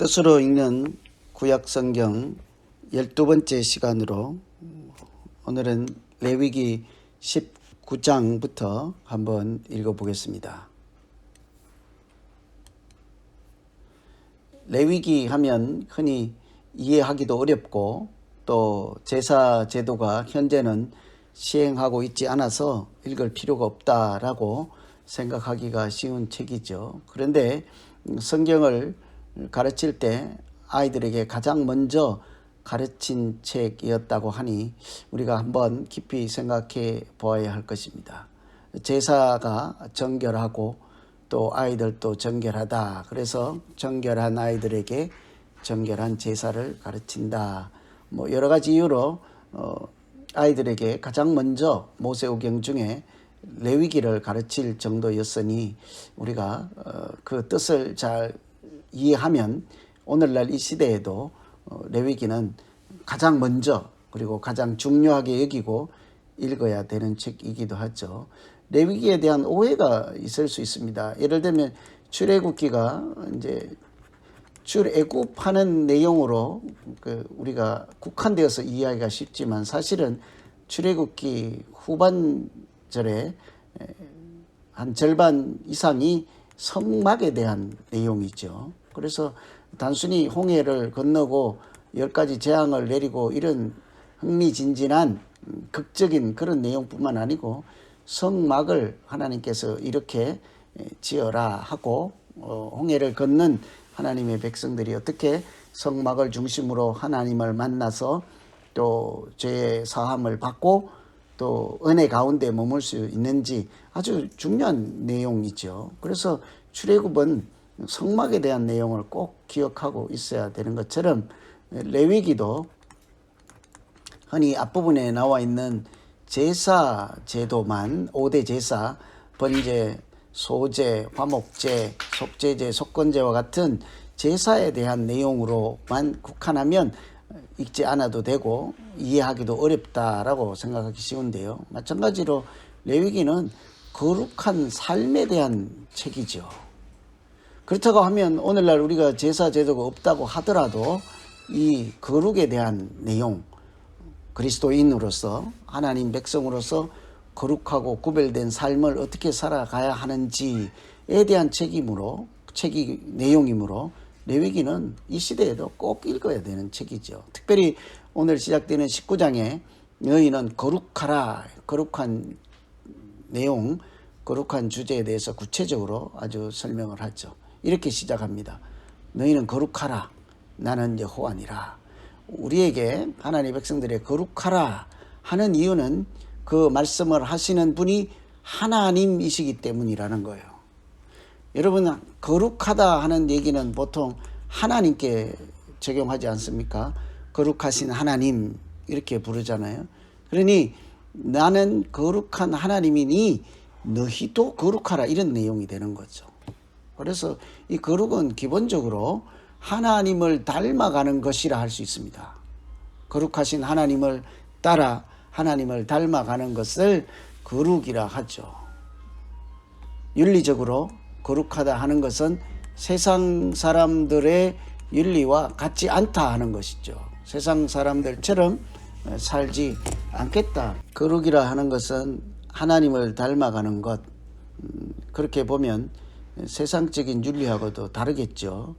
뜻으로 읽는 구약성경 12번째 시간으로 오늘은 레위기 19장부터 한번 읽어보겠습니다. 레위기 하면 흔히 이해하기도 어렵고 또 제사 제도가 현재는 시행하고 있지 않아서 읽을 필요가 없다라고 생각하기가 쉬운 책이죠. 그런데 성경을 가르칠 때 아이들에게 가장 먼저 가르친 책이었다고 하니 우리가 한번 깊이 생각해 보아야 할 것입니다. 제사가 정결하고 또 아이들도 정결하다. 그래서 정결한 아이들에게 정결한 제사를 가르친다. 여러 가지 이유로 아이들에게 가장 먼저 모세오경 중에 레위기를 가르칠 정도였으니 우리가 그 뜻을 잘 이해하면 오늘날 이 시대에도 레위기는 가장 먼저 그리고 가장 중요하게 여기고 읽어야 되는 책이기도 하죠. 레위기에 대한 오해가 있을 수 있습니다. 예를 들면 출애굽기가 이제 출애굽하는 내용으로 우리가 국한되어서 이해하기가 쉽지만 사실은 출애굽기 후반절에 한 절반 이상이 성막에 대한 내용이죠. 그래서 단순히 홍해를 건너고 10가지 재앙을 내리고 이런 흥미진진한 극적인 그런 내용뿐만 아니고 성막을 하나님께서 이렇게 지어라 하고 홍해를 건넌 하나님의 백성들이 어떻게 성막을 중심으로 하나님을 만나서 또 죄의 사함을 받고 또 은혜 가운데 머물 수 있는지 아주 중요한 내용이죠. 그래서 출애굽은 성막에 대한 내용을 꼭 기억하고 있어야 되는 것처럼 레위기도 흔히 앞부분에 나와 있는 제사 제도만 5대 제사, 번제, 소제, 화목제, 속죄제, 속건제와 같은 제사에 대한 내용으로만 국한하면 읽지 않아도 되고 이해하기도 어렵다라고 생각하기 쉬운데요. 마찬가지로 레위기는 거룩한 삶에 대한 책이죠. 그렇다고 하면 오늘날 우리가 제사 제도가 없다고 하더라도 이 거룩에 대한 내용, 그리스도인으로서 하나님 백성으로서 거룩하고 구별된 삶을 어떻게 살아가야 하는지에 대한 내용이므로 레위기는 이 시대에도 꼭 읽어야 되는 책이죠. 특별히 오늘 시작되는 19장에 너희는 거룩하라, 거룩한 내용, 거룩한 주제에 대해서 구체적으로 아주 설명을 하죠. 이렇게 시작합니다. 너희는 거룩하라, 나는 여호와니라. 우리에게 하나님의 백성들의 거룩하라 하는 이유는 그 말씀을 하시는 분이 하나님이시기 때문이라는 거예요. 여러분, 거룩하다 하는 얘기는 보통 하나님께 적용하지 않습니까? 거룩하신 하나님 이렇게 부르잖아요. 그러니 나는 거룩한 하나님이니 너희도 거룩하라 이런 내용이 되는 거죠. 그래서 이 거룩은 기본적으로 하나님을 닮아가는 것이라 할 수 있습니다. 거룩하신 하나님을 따라 하나님을 닮아가는 것을 거룩이라 하죠. 윤리적으로 거룩하다 하는 것은 세상 사람들의 윤리와 같지 않다 하는 것이죠. 세상 사람들처럼 살지 않겠다. 거룩이라 하는 것은 하나님을 닮아가는 것. 그렇게 보면 세상적인 윤리하고도 다르겠죠.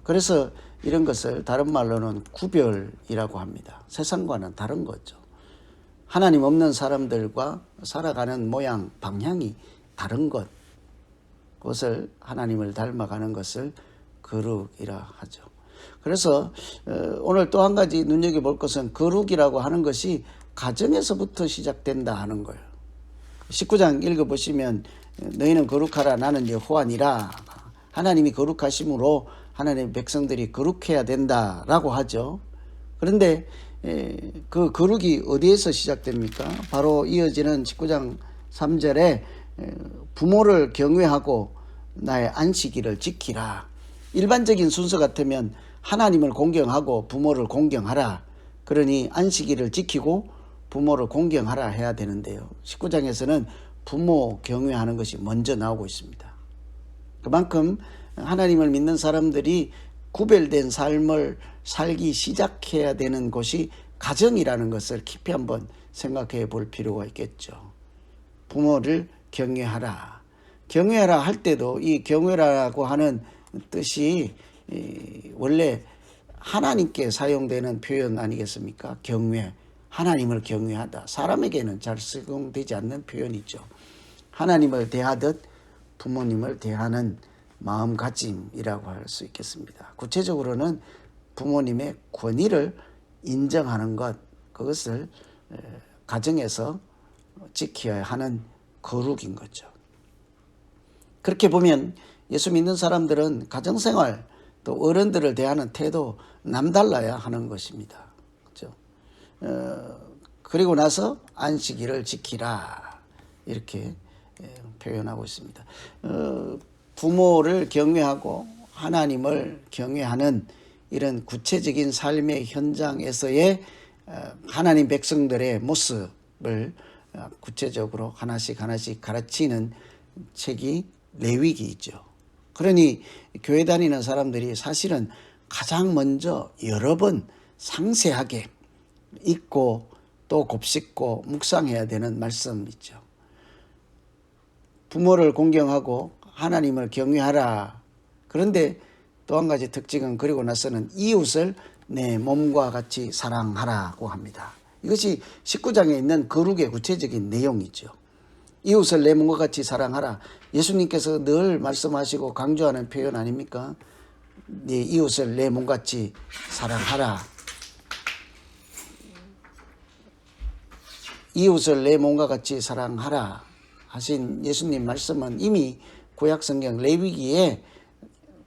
그래서 이런 것을 다른 말로는 구별이라고 합니다. 세상과는 다른 거죠. 하나님 없는 사람들과 살아가는 모양, 방향이 다른 것. 그것을 하나님을 닮아가는 것을 거룩이라 하죠. 그래서 오늘 또 한 가지 눈여겨볼 것은 거룩이라고 하는 것이 가정에서부터 시작된다 하는 거예요. 19장 읽어보시면 너희는 거룩하라 나는 여호와니라. 하나님이 거룩하심으로 하나님의 백성들이 거룩해야 된다라고 하죠. 그런데 그 거룩이 어디에서 시작됩니까? 바로 이어지는 19장 3절에 부모를 경외하고 나의 안식일을 지키라. 일반적인 순서 같으면 하나님을 공경하고 부모를 공경하라. 그러니 안식일을 지키고 부모를 공경하라 해야 되는데요. 19장에서는 부모 경외하는 것이 먼저 나오고 있습니다. 그만큼 하나님을 믿는 사람들이 구별된 삶을 살기 시작해야 되는 곳이 가정이라는 것을 깊이 한번 생각해 볼 필요가 있겠죠. 부모를 경외하라. 경외하라 할 때도 이 경외라고 하는 뜻이 원래 하나님께 사용되는 표현 아니겠습니까? 경외. 하나님을 경외하다. 사람에게는 잘 적용되지 않는 표현이죠. 하나님을 대하듯 부모님을 대하는 마음가짐이라고 할 수 있겠습니다. 구체적으로는 부모님의 권위를 인정하는 것, 그것을 가정에서 지켜야 하는 거룩인 거죠. 그렇게 보면 예수 믿는 사람들은 가정생활 또 어른들을 대하는 태도 남달라야 하는 것입니다. 그렇죠? 그리고 나서 안식일을 지키라 이렇게 표현하고 있습니다. 부모를 경외하고 하나님을 경외하는 이런 구체적인 삶의 현장에서의 하나님 백성들의 모습을 구체적으로 하나씩 가르치는 책이 레위기이죠. 그러니 교회 다니는 사람들이 사실은 가장 먼저 여러 번 상세하게 읽고 또 곱씹고 묵상해야 되는 말씀이죠. 부모를 공경하고 하나님을 경외하라. 그런데 또 한 가지 특징은 그리고 나서는 이웃을 내 몸과 같이 사랑하라고 합니다. 이것이 19장에 있는 거룩의 구체적인 내용이죠. 이웃을 내 몸과 같이 사랑하라. 예수님께서 늘 말씀하시고 강조하는 표현 아닙니까? 네 이웃을 내 몸같이 사랑하라. 이웃을 내 몸과 같이 사랑하라 하신 예수님 말씀은 이미 구약성경 레위기에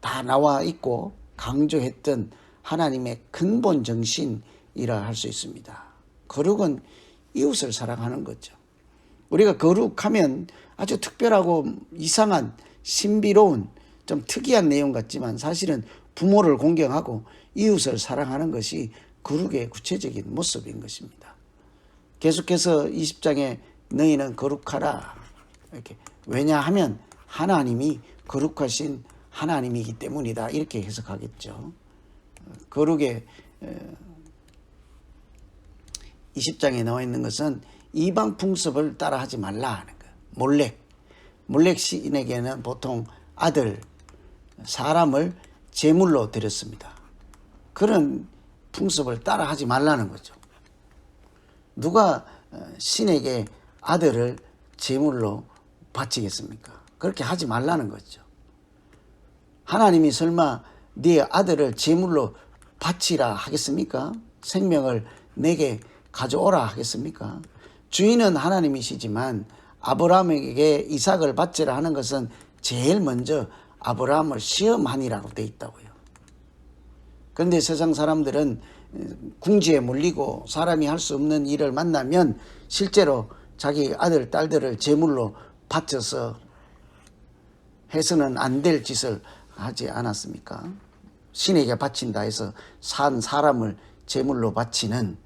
다 나와 있고 강조했던 하나님의 근본 정신이라 할 수 있습니다. 거룩은 이웃을 사랑하는 거죠. 우리가 거룩하면 아주 특별하고 이상한 신비로운 좀 특이한 내용 같지만 사실은 부모를 공경하고 이웃을 사랑하는 것이 거룩의 구체적인 모습인 것입니다. 계속해서 20장에 너희는 거룩하라. 이렇게 왜냐하면 하나님이 거룩하신 하나님이기 때문이다. 이렇게 해석하겠죠. 거룩의 20장에 나와 있는 것은 이방 풍습을 따라하지 말라 하는 거예요. 몰렉 신에게는 보통 아들, 사람을 제물로 드렸습니다. 그런 풍습을 따라하지 말라는 거죠. 누가 신에게 아들을 제물로 바치겠습니까? 그렇게 하지 말라는 거죠. 하나님이 설마 네 아들을 제물로 바치라 하겠습니까? 생명을 내게 가져오라 하겠습니까? 주인은 하나님이시지만 아브라함에게 이삭을 바치라 하는 것은 제일 먼저 아브라함을 시험하니라고 되어 있다고요. 그런데 세상 사람들은 궁지에 몰리고 사람이 할 수 없는 일을 만나면 실제로 자기 아들, 딸들을 제물로 바쳐서 해서는 안 될 짓을 하지 않았습니까? 신에게 바친다 해서 산 사람을 제물로 바치는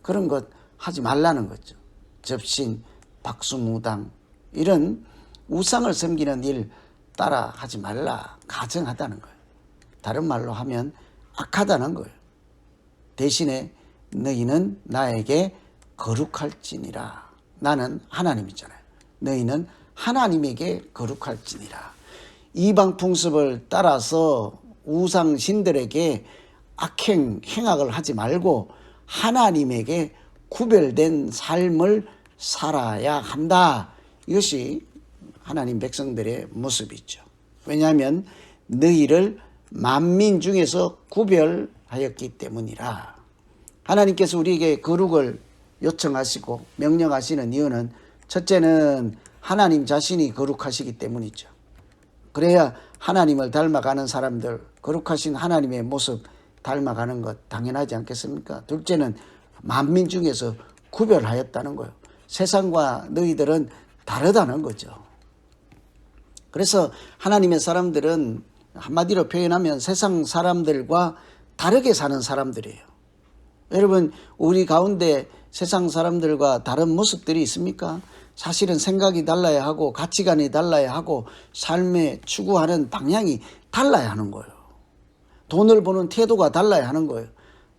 그런 것 하지 말라는 거죠. 접신, 박수무당 이런 우상을 섬기는 일 따라 하지 말라. 가증하다는 거예요. 다른 말로 하면 악하다는 거예요. 대신에 너희는 나에게 거룩할지니라. 나는 하나님이잖아요. 너희는 하나님에게 거룩할지니라. 이방 풍습을 따라서 우상 신들에게 행악을 하지 말고 하나님에게 구별된 삶을 살아야 한다. 이것이 하나님 백성들의 모습이죠. 왜냐하면 너희를 만민 중에서 구별하였기 때문이라. 하나님께서 우리에게 거룩을 요청하시고 명령하시는 이유는 첫째는 하나님 자신이 거룩하시기 때문이죠. 그래야 하나님을 닮아가는 사람들, 거룩하신 하나님의 모습 닮아가는 것 당연하지 않겠습니까? 둘째는 만민 중에서 구별하였다는 거예요. 세상과 너희들은 다르다는 거죠. 그래서 하나님의 사람들은 한마디로 표현하면 세상 사람들과 다르게 사는 사람들이에요. 여러분, 우리 가운데 세상 사람들과 다른 모습들이 있습니까? 사실은 생각이 달라야 하고 가치관이 달라야 하고 삶에 추구하는 방향이 달라야 하는 거예요. 돈을 버는 태도가 달라야 하는 거예요.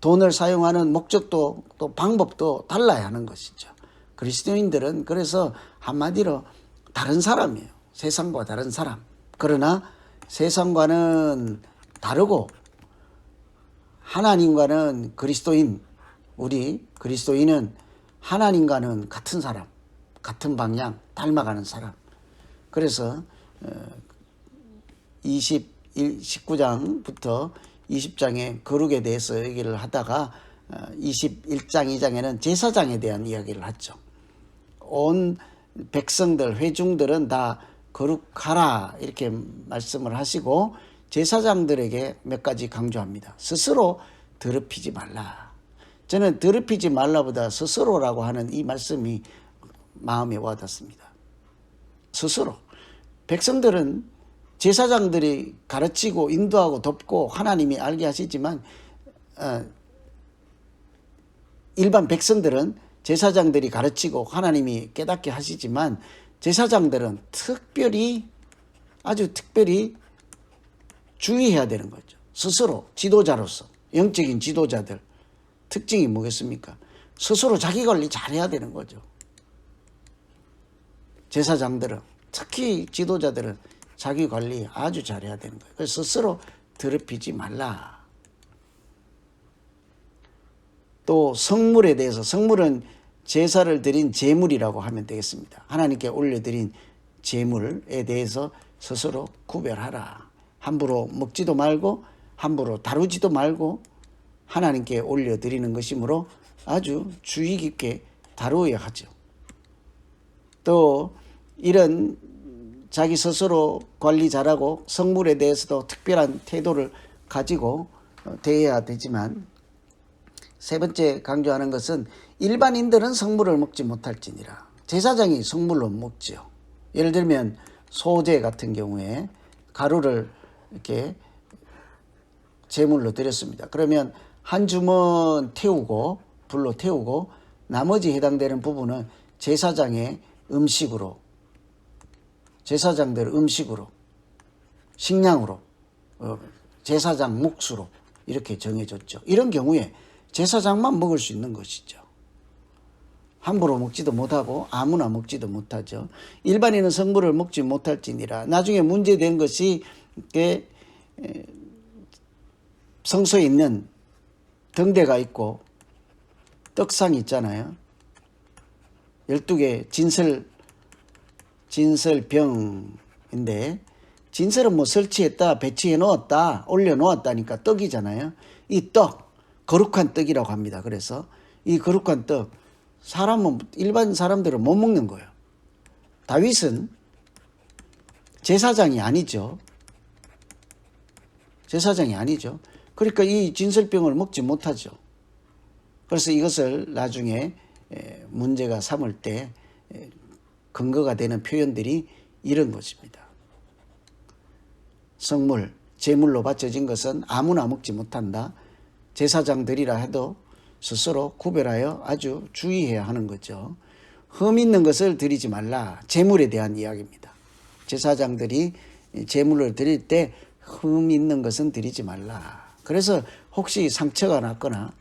돈을 사용하는 목적도 또 방법도 달라야 하는 것이죠. 그리스도인들은 그래서 한마디로 다른 사람이에요. 세상과 다른 사람. 그러나 세상과는 다르고 하나님과는 그리스도인, 우리 그리스도인은 하나님과는 같은 사람, 같은 방향, 닮아가는 사람. 그래서 19장부터 20장의 거룩에 대해서 얘기를 하다가 21장 2장에는 제사장에 대한 이야기를 하죠. 온 백성들, 회중들은 다 거룩하라 이렇게 말씀을 하시고 제사장들에게 몇 가지 강조합니다. 스스로 더럽히지 말라. 저는 더럽히지 말라보다 스스로라고 하는 이 말씀이 마음에 와닿습니다. 스스로. 백성들은 제사장들이 가르치고 인도하고 돕고 하나님이 알게 하시지만 일반 백성들은 제사장들이 가르치고 하나님이 깨닫게 하시지만 제사장들은 아주 특별히 주의해야 되는 거죠. 스스로 지도자로서 영적인 지도자들 특징이 뭐겠습니까? 스스로 자기 관리 잘해야 되는 거죠. 제사장들은 특히 지도자들은 자기 관리 아주 잘해야 되는 거예요. 그래서 스스로 더럽히지 말라. 또 성물에 대해서, 성물은 제사를 드린 제물이라고 하면 되겠습니다. 하나님께 올려드린 제물에 대해서 스스로 구별하라. 함부로 먹지도 말고 함부로 다루지도 말고 하나님께 올려드리는 것이므로 아주 주의 깊게 다루어야 하죠. 또 이런 자기 스스로 관리 잘하고 성물에 대해서도 특별한 태도를 가지고 대해야 되지만 세 번째 강조하는 것은 일반인들은 성물을 먹지 못할지니라. 제사장이 성물로 먹지요. 예를 들면 소제 같은 경우에 가루를 이렇게 제물로 드렸습니다. 그러면 한 주먼 태우고 불로 태우고 나머지 해당되는 부분은 제사장의 음식으로, 제사장들 음식으로, 식량으로, 제사장 몫으로 이렇게 정해졌죠. 이런 경우에 제사장만 먹을 수 있는 것이죠. 함부로 먹지도 못하고 아무나 먹지도 못하죠. 일반인은 성물을 먹지 못할지니라. 나중에 문제된 것이 성소에 있는 등대가 있고 떡상이 있잖아요. 12개 진설병인데 진설은 뭐 설치했다, 배치해 놓았다, 올려 놓았다니까 떡이잖아요. 이 떡, 거룩한 떡이라고 합니다. 그래서 이 거룩한 떡, 일반 사람들은 못 먹는 거예요. 다윗은 제사장이 아니죠. 제사장이 아니죠. 그러니까 이 진설병을 먹지 못하죠. 그래서 이것을 나중에 문제가 삼을 때 근거가 되는 표현들이 이런 것입니다. 성물, 제물로 바쳐진 것은 아무나 먹지 못한다. 제사장들이라 해도 스스로 구별하여 아주 주의해야 하는 거죠. 흠 있는 것을 드리지 말라. 제물에 대한 이야기입니다. 제사장들이 제물을 드릴 때 흠 있는 것은 드리지 말라. 그래서 혹시 상처가 났거나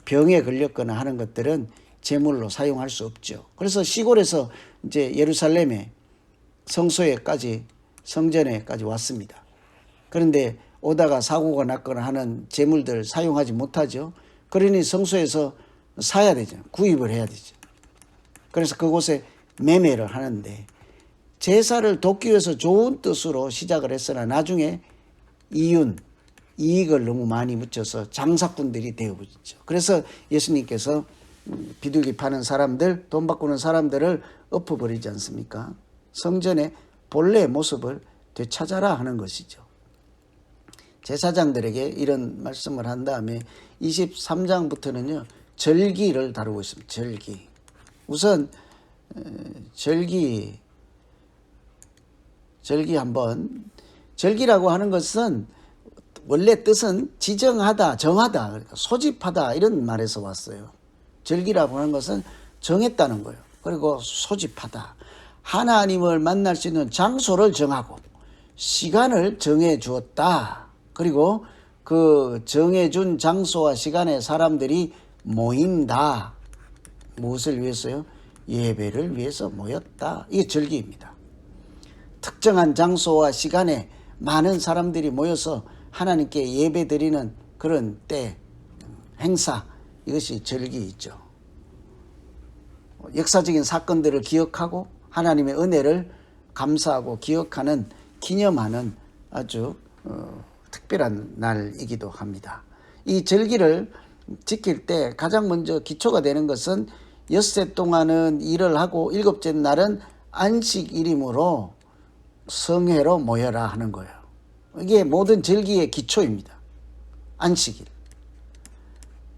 병에 걸렸거나 하는 것들은 제물로 사용할 수 없죠. 그래서 시골에서 이제 예루살렘의 성소에까지, 성전에까지 왔습니다. 그런데 오다가 사고가 났거나 하는 제물들 사용하지 못하죠. 그러니 성소에서 사야 되죠. 구입을 해야 되죠. 그래서 그곳에 매매를 하는데 제사를 돕기 위해서 좋은 뜻으로 시작을 했으나 나중에 이익을 너무 많이 묻혀서 장사꾼들이 되어버렸죠. 그래서 예수님께서 비둘기 파는 사람들, 돈 바꾸는 사람들을 엎어버리지 않습니까? 성전의 본래의 모습을 되찾아라 하는 것이죠. 제사장들에게 이런 말씀을 한 다음에 23장부터는요. 절기를 다루고 있습니다. 절기. 우선 절기라고 하는 것은 원래 뜻은 지정하다, 정하다, 그러니까 소집하다 이런 말에서 왔어요. 절기라고 하는 것은 정했다는 거예요. 그리고 소집하다. 하나님을 만날 수 있는 장소를 정하고 시간을 정해 주었다. 그리고 그 정해준 장소와 시간에 사람들이 모인다. 무엇을 위해서요? 예배를 위해서 모였다. 이게 절기입니다. 특정한 장소와 시간에 많은 사람들이 모여서 하나님께 예배 드리는 그런 때, 행사, 이것이 절기이죠. 역사적인 사건들을 기억하고 하나님의 은혜를 감사하고 기억하는, 기념하는 아주 특별한 날이기도 합니다. 이 절기를 지킬 때 가장 먼저 기초가 되는 것은 엿새 동안은 일을 하고 일곱째 날은 안식일이므로 성회로 모여라 하는 거예요. 이게 모든 절기의 기초입니다. 안식일.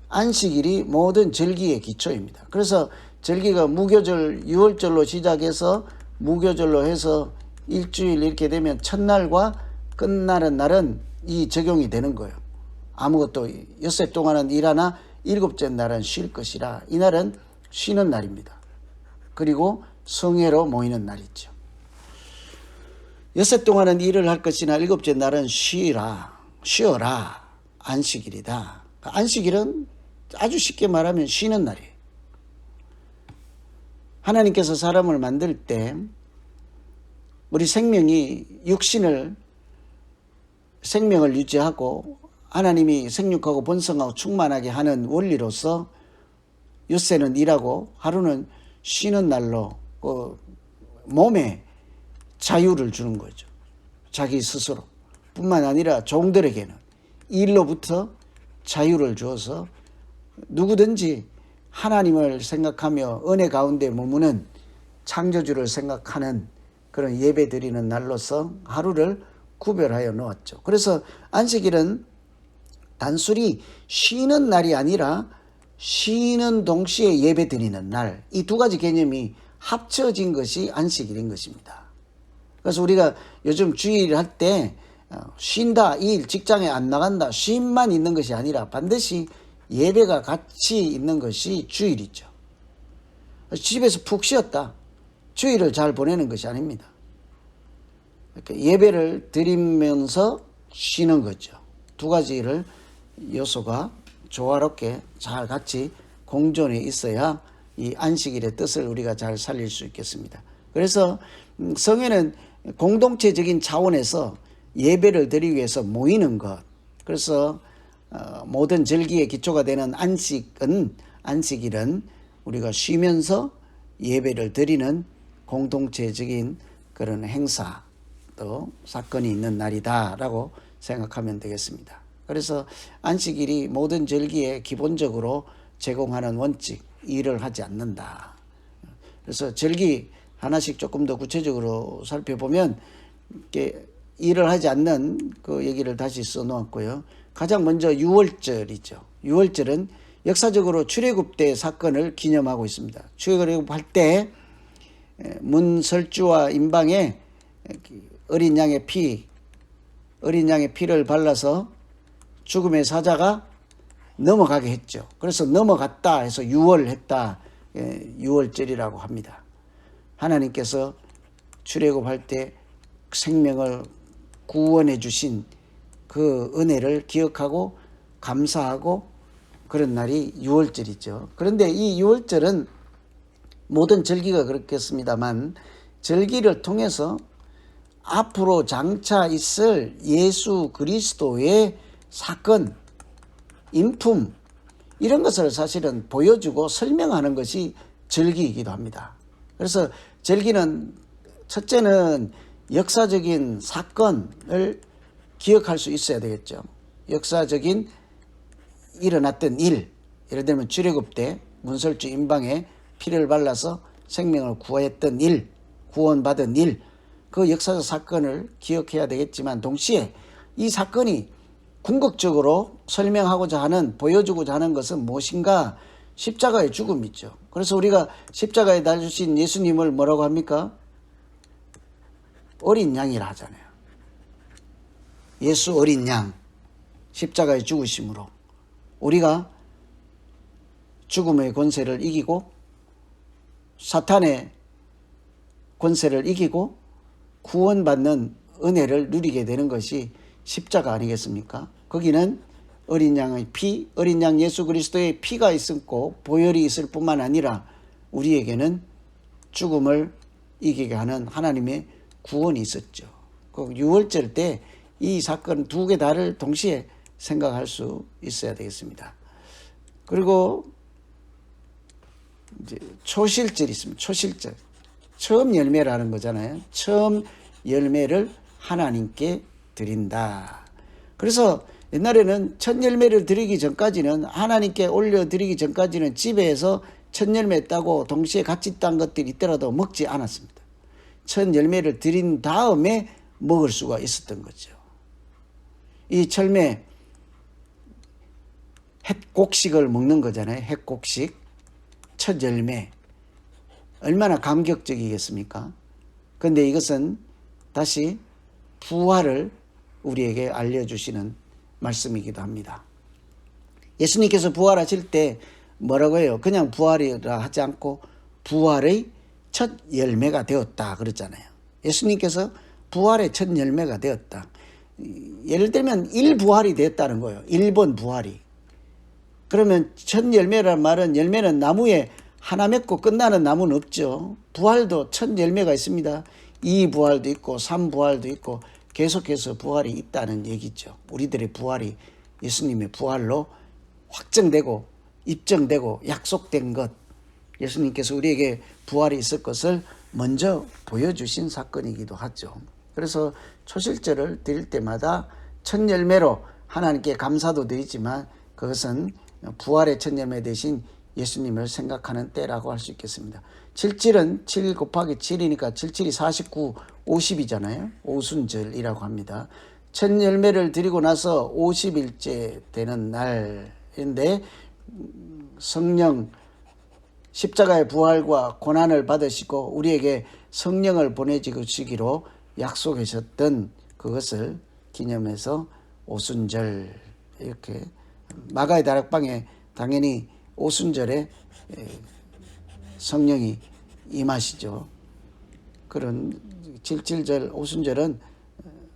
안식일이 모든 절기의 기초입니다. 그래서 절기가 무교절, 6월절로 시작해서 무교절로 해서 일주일 이렇게 되면 첫날과 끝나는 날은 이 적용이 되는 거예요. 아무것도 엿새 동안은 일하나 일곱째 날은 쉴 것이라. 이날은 쉬는 날입니다. 그리고 성회로 모이는 날이죠. 엿새 동안은 일을 할 것이나 일곱째 날은 쉬어라. 안식일이다. 안식일은 아주 쉽게 말하면 쉬는 날이에요. 하나님께서 사람을 만들 때 우리 생명을 유지하고 하나님이 생육하고 번성하고 충만하게 하는 원리로서 엿새는 일하고 하루는 쉬는 날로 몸에 자유를 주는 거죠. 자기 스스로 뿐만 아니라 종들에게는 일로부터 자유를 주어서 누구든지 하나님을 생각하며 은혜 가운데 머무는 창조주를 생각하는 그런 예배 드리는 날로서 하루를 구별하여 놓았죠. 그래서 안식일은 단순히 쉬는 날이 아니라 쉬는 동시에 예배 드리는 날, 이 두 가지 개념이 합쳐진 것이 안식일인 것입니다. 그래서 우리가 요즘 주일 할 때 쉰다, 일, 직장에 안 나간다, 쉼만 있는 것이 아니라 반드시 예배가 같이 있는 것이 주일이죠. 집에서 푹 쉬었다, 주일을 잘 보내는 것이 아닙니다. 예배를 드리면서 쉬는 거죠. 두 가지를 요소가 조화롭게 잘 같이 공존해 있어야 이 안식일의 뜻을 우리가 잘 살릴 수 있겠습니다. 그래서 성회는 공동체적인 차원에서 예배를 드리기 위해서 모이는 것. 그래서 모든 절기의 기초가 되는 안식일은 우리가 쉬면서 예배를 드리는 공동체적인 그런 행사, 또 사건이 있는 날이다라고 생각하면 되겠습니다. 그래서 안식일이 모든 절기에 기본적으로 제공하는 원칙, 일을 하지 않는다. 그래서 절기 하나씩 조금 더 구체적으로 살펴보면 이렇게 일을 하지 않는 그 얘기를 다시 써놓았고요. 가장 먼저 6월절이죠. 6월절은 역사적으로 출애굽 때 사건을 기념하고 있습니다. 출애굽할 때 문설주와 임방에 어린 양의 피를 발라서 죽음의 사자가 넘어가게 했죠. 그래서 넘어갔다 해서 6월 했다. 6월절이라고 합니다. 하나님께서 출애굽할 때 생명을 구원해 주신 그 은혜를 기억하고 감사하고 그런 날이 6월절이죠. 그런데 이 6월절은 모든 절기가 그렇겠습니다만 절기를 통해서 앞으로 장차 있을 예수 그리스도의 사건, 인품, 이런 것을 사실은 보여주고 설명하는 것이 절기이기도 합니다. 그래서 절기는 첫째는 역사적인 사건을 기억할 수 있어야 되겠죠. 역사적인 일어났던 일, 예를 들면 출애굽 때 문설주 임방에 피를 발라서 생명을 구했던 일, 구원받은 일, 그 역사적 사건을 기억해야 되겠지만 동시에 이 사건이 궁극적으로 설명하고자 하는, 보여주고자 하는 것은 무엇인가? 십자가의 죽음이죠. 그래서 우리가 십자가에 달리신 예수님을 뭐라고 합니까? 어린 양이라 하잖아요. 예수 어린 양, 십자가의 죽으심으로 우리가 죽음의 권세를 이기고 사탄의 권세를 이기고 구원받는 은혜를 누리게 되는 것이 십자가 아니겠습니까? 거기는 어린 양의 피, 어린 양 예수 그리스도의 피가 있었고 보혈이 있을 뿐만 아니라 우리에게는 죽음을 이기게 하는 하나님의 구원이 있었죠. 그 유월절 때 이 사건 두 개 다를 동시에 생각할 수 있어야 되겠습니다. 그리고 이제 초실절이 있습니다. 초실절. 처음 열매라는 거잖아요. 처음 열매를 하나님께 드린다. 그래서 옛날에는 첫 열매를 드리기 전까지는 하나님께 올려드리기 전까지는 집에서 첫 열매 따고 동시에 같이 딴 것들이 있더라도 먹지 않았습니다. 첫 열매를 드린 다음에 먹을 수가 있었던 거죠. 이 철매 햇곡식을 먹는 거잖아요. 햇곡식. 첫 열매. 얼마나 감격적이겠습니까? 그런데 이것은 다시 부활을 우리에게 알려주시는 말씀이기도 합니다. 예수님께서 부활하실 때 뭐라고 해요? 그냥 부활이라 하지 않고 부활의 첫 열매가 되었다 그랬잖아요. 예수님께서 부활의 첫 열매가 되었다. 예를 들면 1부활이 되었다는 거예요. 1번 부활이. 그러면 첫 열매란 말은 열매는 나무에 하나 맺고 끝나는 나무는 없죠. 부활도 첫 열매가 있습니다. 2부활도 있고 3부활도 있고 계속해서 부활이 있다는 얘기죠. 우리들의 부활이 예수님의 부활로 확정되고 입증되고 약속된 것. 예수님께서 우리에게 부활이 있을 것을 먼저 보여주신 사건이기도 하죠. 그래서 초실절을 드릴 때마다 첫 열매로 하나님께 감사도 드리지만 그것은 부활의 첫 열매 대신 예수님을 생각하는 때라고 할 수 있겠습니다. 77은 7 곱하기 7이니까 77이 49, 50이잖아요. 오순절이라고 합니다. 첫 열매를 드리고 나서 50일째 되는 날인데 성령 십자가의 부활과 고난을 받으시고 우리에게 성령을 보내주시기로 약속하셨던 그것을 기념해서 오순절 이렇게 마가의 다락방에 당연히 오순절에 성령이 임하시죠. 그런 77절 오순절은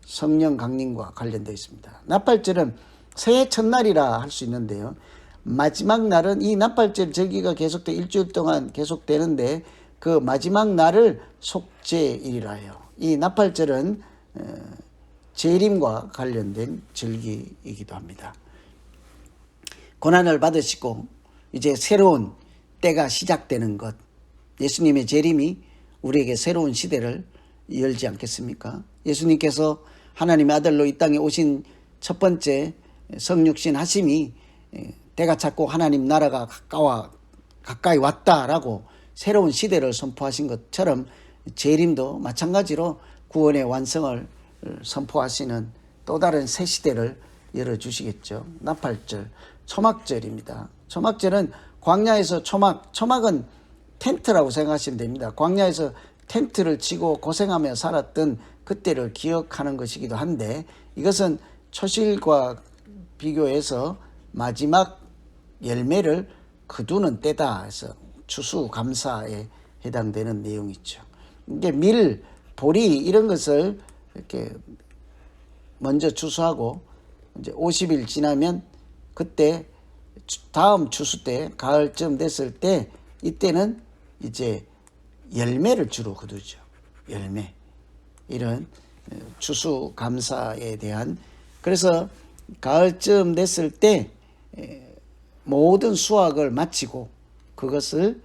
성령 강림과 관련되어 있습니다. 나팔절은 새해 첫날이라 할 수 있는데요. 마지막 날은 이 나팔절 절기가 계속돼 일주일 동안 계속되는데 그 마지막 날을 속죄일이라 해요. 이 나팔절은 재림과 관련된 절기이기도 합니다. 고난을 받으시고 이제 새로운 때가 시작되는 것. 예수님의 재림이 우리에게 새로운 시대를 열지 않겠습니까? 예수님께서 하나님의 아들로 이 땅에 오신 첫 번째 성육신 하심이 때가 찼고 하나님 나라가 가까이 왔다라고 새로운 시대를 선포하신 것처럼 재림도 마찬가지로 구원의 완성을 선포하시는 또 다른 새 시대를 열어주시겠죠. 나팔절, 초막절입니다. 초막절은 광야에서 초막은 텐트라고 생각하시면 됩니다. 광야에서 텐트를 치고 고생하며 살았던 그때를 기억하는 것이기도 한데 이것은 초실과 비교해서 마지막 열매를 거두는 때다 해서 추수감사에 해당되는 내용이죠. 이게 밀, 보리 이런 것을 이렇게 먼저 추수하고 이제 50일 지나면 그때 다음 추수 때 가을쯤 됐을 때 이때는 이제 열매를 주로 거두죠. 열매. 이런 추수감사에 대한 그래서 가을쯤 됐을 때 모든 수확을 마치고 그것을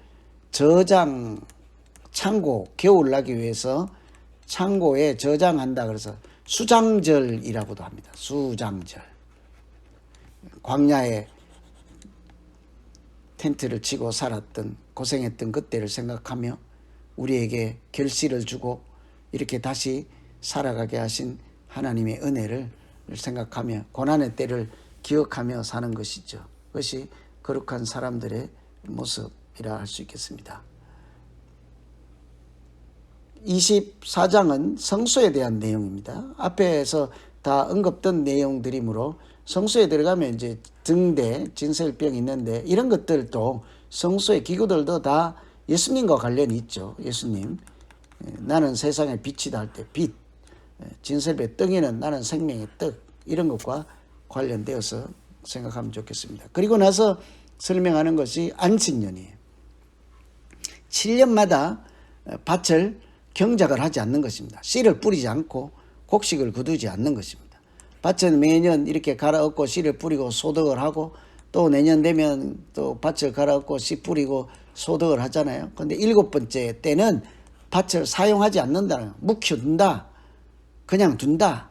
저장 창고 겨울나기 위해서 창고에 저장한다 그래서 수장절이라고도 합니다. 수장절. 광야에 텐트를 치고 살았던 고생했던 그때를 생각하며 우리에게 결실을 주고 이렇게 다시 살아가게 하신 하나님의 은혜를 생각하며 고난의 때를 기억하며 사는 것이죠. 그것이 거룩한 사람들의 모습이라 할 수 있겠습니다. 24장은 성소에 대한 내용입니다. 앞에서 다 언급된 내용들이므로 성소에 들어가면 이제 등대, 진설병이 있는데 이런 것들도 성소의 기구들도 다 예수님과 관련이 있죠. 예수님. 나는 세상의 빛이다 할 때 빛. 진설배 떡이는 나는 생명의 떡, 이런 것과 관련되어서 생각하면 좋겠습니다. 그리고 나서 설명하는 것이 안식년이에요. 7년마다 밭을 경작을 하지 않는 것입니다. 씨를 뿌리지 않고 곡식을 거두지 않는 것입니다. 밭은 매년 이렇게 갈아엎고 씨를 뿌리고 소득을 하고, 또 내년 되면 또 밭을 갈아엎고 씨 뿌리고 소득을 하잖아요. 근데 7번째 때는 밭을 사용하지 않는다는 거예요. 묵혀둔다. 그냥 둔다.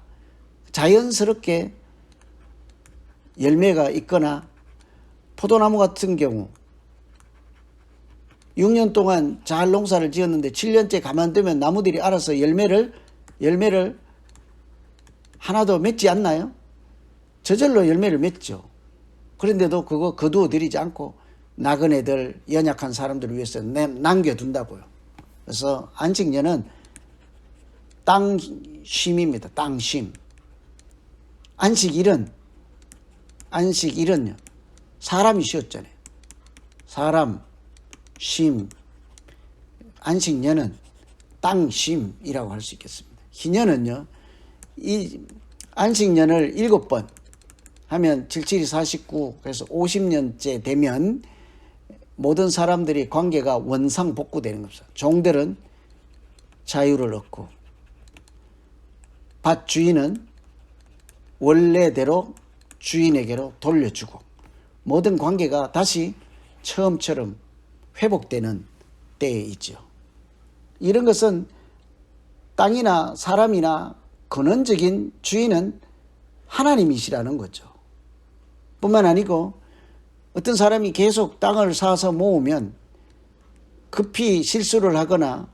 자연스럽게 열매가 있거나, 포도나무 같은 경우 6년 동안 잘 농사를 지었는데 7년째 가만두면 나무들이 알아서 열매를 하나도 맺지 않나요? 저절로 열매를 맺죠. 그런데도 그거 거두어 들이지 않고 나그네들, 연약한 사람들을 위해서 남겨둔다고요. 그래서 안식년은 땅쉼입니다. 땅쉼. 안식일은요, 사람이 쉬었잖아요. 사람, 쉼. 안식년은 땅쉼이라고 할 수 있겠습니다. 희년은요, 이 안식년을 7번 하면 77이 49, 그래서 50년째 되면 모든 사람들이 관계가 원상복구되는 겁니다. 종들은 자유를 얻고, 밭 주인은 원래대로 주인에게로 돌려주고, 모든 관계가 다시 처음처럼 회복되는 때에 있죠. 이런 것은 땅이나 사람이나 근원적인 주인은 하나님이시라는 거죠. 뿐만 아니고 어떤 사람이 계속 땅을 사서 모으면 급히 실수를 하거나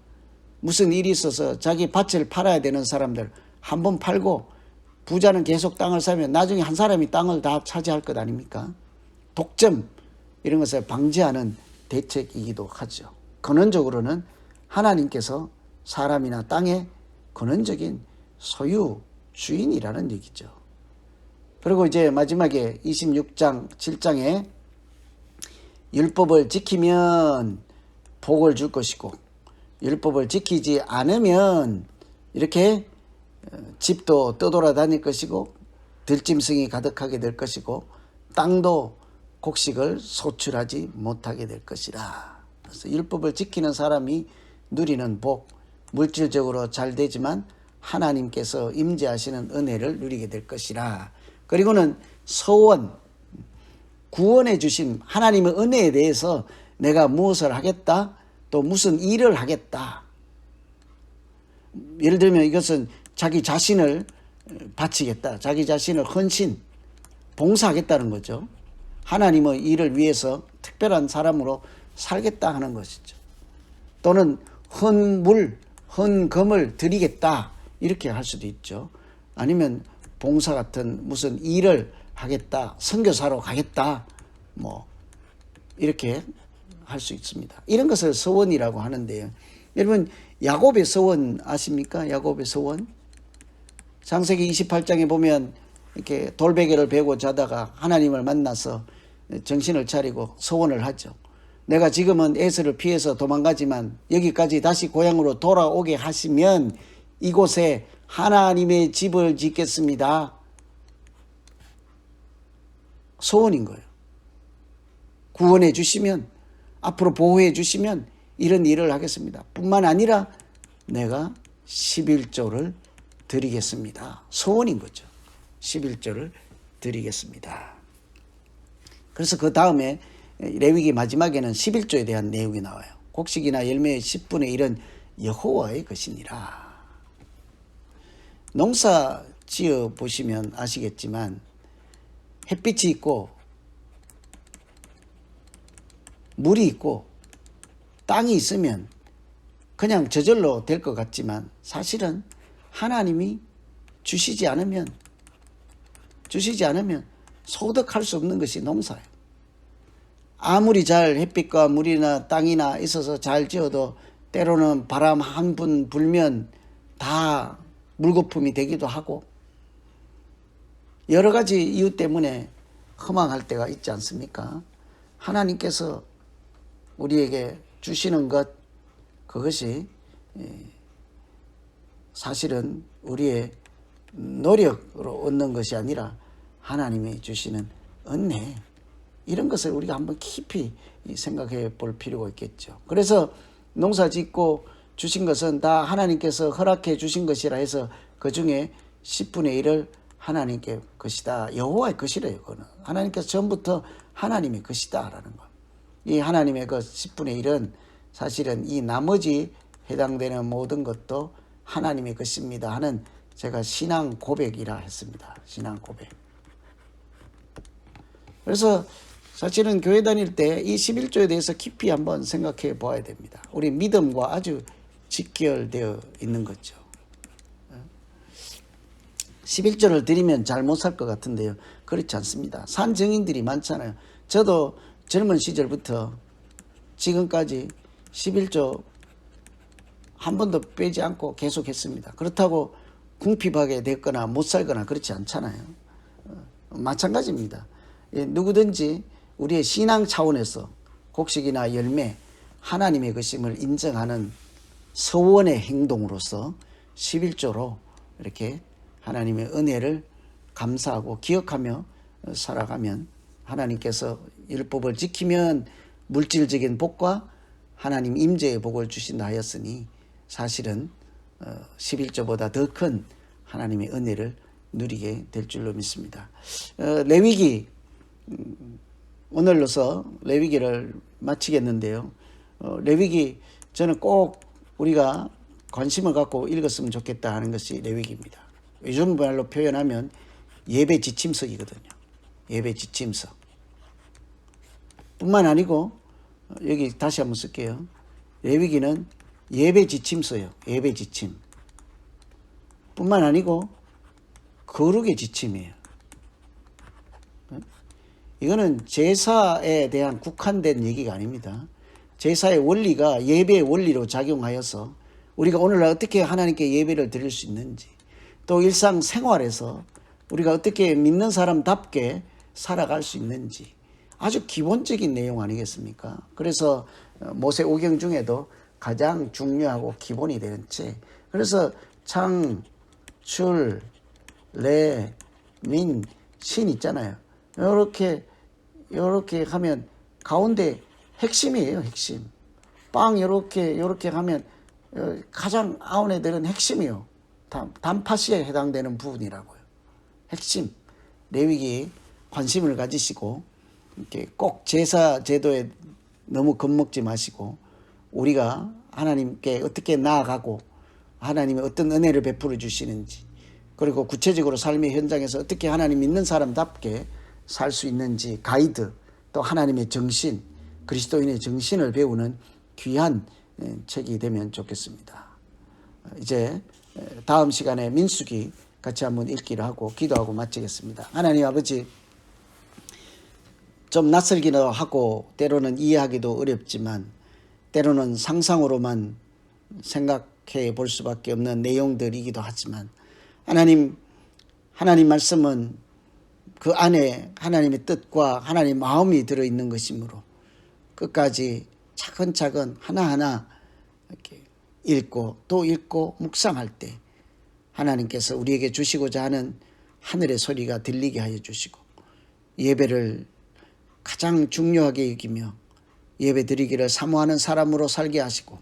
무슨 일이 있어서 자기 밭을 팔아야 되는 사람들 한번 팔고, 부자는 계속 땅을 사면 나중에 한 사람이 땅을 다 차지할 것 아닙니까? 독점, 이런 것을 방지하는 대책이기도 하죠. 근원적으로는 하나님께서 사람이나 땅의 근원적인 소유 주인이라는 얘기죠. 그리고 이제 마지막에 26장 7장에 율법을 지키면 복을 줄 것이고, 율법을 지키지 않으면 이렇게 집도 떠돌아다닐 것이고, 들짐승이 가득하게 될 것이고, 땅도 곡식을 소출하지 못하게 될 것이라. 그래서 율법을 지키는 사람이 누리는 복, 물질적으로 잘 되지만 하나님께서 임재하시는 은혜를 누리게 될 것이라. 그리고는 서원, 구원해 주신 하나님의 은혜에 대해서 내가 무엇을 하겠다, 또 무슨 일을 하겠다. 예를 들면 이것은 자기 자신을 바치겠다, 자기 자신을 헌신, 봉사하겠다는 거죠. 하나님의 일을 위해서 특별한 사람으로 살겠다 하는 것이죠. 또는 헌물, 헌금을 드리겠다, 이렇게 할 수도 있죠. 아니면 봉사 같은 무슨 일을 하겠다, 선교사로 가겠다, 뭐 이렇게 할 수 있습니다. 이런 것을 서원이라고 하는데요. 여러분, 야곱의 서원 아십니까? 야곱의 서원. 창세기 28장에 보면 이렇게 돌베개를 베고 자다가 하나님을 만나서 정신을 차리고 서원을 하죠. 내가 지금은 에서를 피해서 도망가지만 여기까지 다시 고향으로 돌아오게 하시면 이곳에 하나님의 집을 짓겠습니다. 소원인 거예요. 구원해 주시면, 앞으로 보호해 주시면 이런 일을 하겠습니다. 뿐만 아니라 내가 11조를 드리겠습니다. 소원인 거죠. 11조를 드리겠습니다. 그래서 그 다음에 레위기 마지막에는 11조에 대한 내용이 나와요. 곡식이나 열매의 10분의 1은 여호와의 것이니라. 농사 지어 보시면 아시겠지만 햇빛이 있고 물이 있고 땅이 있으면 그냥 저절로 될 것 같지만, 사실은 하나님이 주시지 않으면 소득할 수 없는 것이 농사예요. 아무리 잘 햇빛과 물이나 땅이나 있어서 잘 지어도 때로는 바람 한 분 불면 다 물거품이 되기도 하고, 여러 가지 이유 때문에 허망할 때가 있지 않습니까? 하나님께서 우리에게 주시는 것, 그것이 사실은 우리의 노력으로 얻는 것이 아니라 하나님이 주시는 은혜, 이런 것을 우리가 한번 깊이 생각해 볼 필요가 있겠죠. 그래서 농사 짓고 주신 것은 다 하나님께서 허락해 주신 것이라 해서 그 중에 10분의 1을 하나님께 것이다, 여호와의 것이래요. 그거는 하나님께서 처음부터 하나님의 것이다라는 것. 이 하나님의 것 10분의 1은 사실은 이 나머지 해당되는 모든 것도 하나님의 것입니다 하는 제가 신앙 고백이라 했습니다. 신앙 고백. 그래서 사실은 교회 다닐 때 이 11조에 대해서 깊이 한번 생각해 보아야 됩니다. 우리 믿음과 아주 직결되어 있는 거죠. 11조를 드리면 잘 못 살 것 같은데요. 그렇지 않습니다. 산 증인들이 많잖아요. 저도 젊은 시절부터 지금까지 11조 한 번도 빼지 않고 계속 했습니다. 그렇다고 궁핍하게 됐거나 못 살거나 그렇지 않잖아요. 마찬가지입니다. 누구든지 우리의 신앙 차원에서 곡식이나 열매, 하나님의 것임을 인정하는 서원의 행동으로서 11조로 이렇게 하나님의 은혜를 감사하고 기억하며 살아가면 하나님께서 율법을 지키면 물질적인 복과 하나님 임재의 복을 주신다 하였으니 사실은 11조보다 더 큰 하나님의 은혜를 누리게 될 줄로 믿습니다. 레위기, 오늘로서 레위기를 마치겠는데요. 레위기 저는 꼭 우리가 관심을 갖고 읽었으면 좋겠다 하는 것이 레위기입니다. 요즘 말로 표현하면 예배 지침서이거든요. 예배 지침서. 뿐만 아니고 여기 다시 한번 쓸게요. 레위기는 예배 지침서예요. 예배 지침. 뿐만 아니고 거룩의 지침이에요. 이거는 제사에 대한 국한된 얘기가 아닙니다. 제사의 원리가 예배의 원리로 작용하여서 우리가 오늘날 어떻게 하나님께 예배를 드릴 수 있는지, 또 일상생활에서 우리가 어떻게 믿는 사람답게 살아갈 수 있는지, 아주 기본적인 내용 아니겠습니까? 그래서 모세오경 중에도 가장 중요하고 기본이 되는 책. 그래서 창, 출, 레, 민, 신 있잖아요. 요렇게 하면 가운데 핵심이에요, 핵심. 빵 요렇게 하면 가장 아우네들은 핵심이요. 단팥이에 해당되는 부분이라고요. 핵심. 레위기 관심을 가지시고 이렇게 꼭 제사 제도에 너무 겁먹지 마시고 우리가 하나님께 어떻게 나아가고 하나님이 어떤 은혜를 베풀어 주시는지, 그리고 구체적으로 삶의 현장에서 어떻게 하나님 믿는 사람답게 살 수 있는지 가이드, 또 하나님의 정신, 그리스도인의 정신을 배우는 귀한 책이 되면 좋겠습니다. 이제 다음 시간에 민수기 같이 한번 읽기를 하고 기도하고 마치겠습니다. 하나님 아버지, 좀 낯설기도 하고 때로는 이해하기도 어렵지만 때로는 상상으로만 생각해 볼 수밖에 없는 내용들이기도 하지만 하나님 말씀은 그 안에 하나님의 뜻과 하나님의 마음이 들어있는 것이므로 끝까지 차근차근 하나하나 이렇게 읽고 또 읽고 묵상할 때 하나님께서 우리에게 주시고자 하는 하늘의 소리가 들리게 하여 주시고 예배를 가장 중요하게 여기며 예배 드리기를 사모하는 사람으로 살게 하시고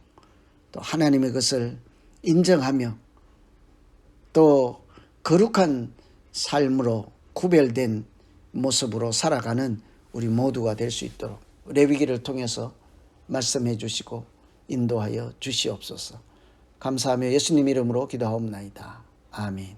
또 하나님의 것을 인정하며 또 거룩한 삶으로 구별된 모습으로 살아가는 우리 모두가 될 수 있도록 레위기를 통해서 말씀해 주시고 인도하여 주시옵소서. 감사하며 예수님 이름으로 기도하옵나이다. 아멘.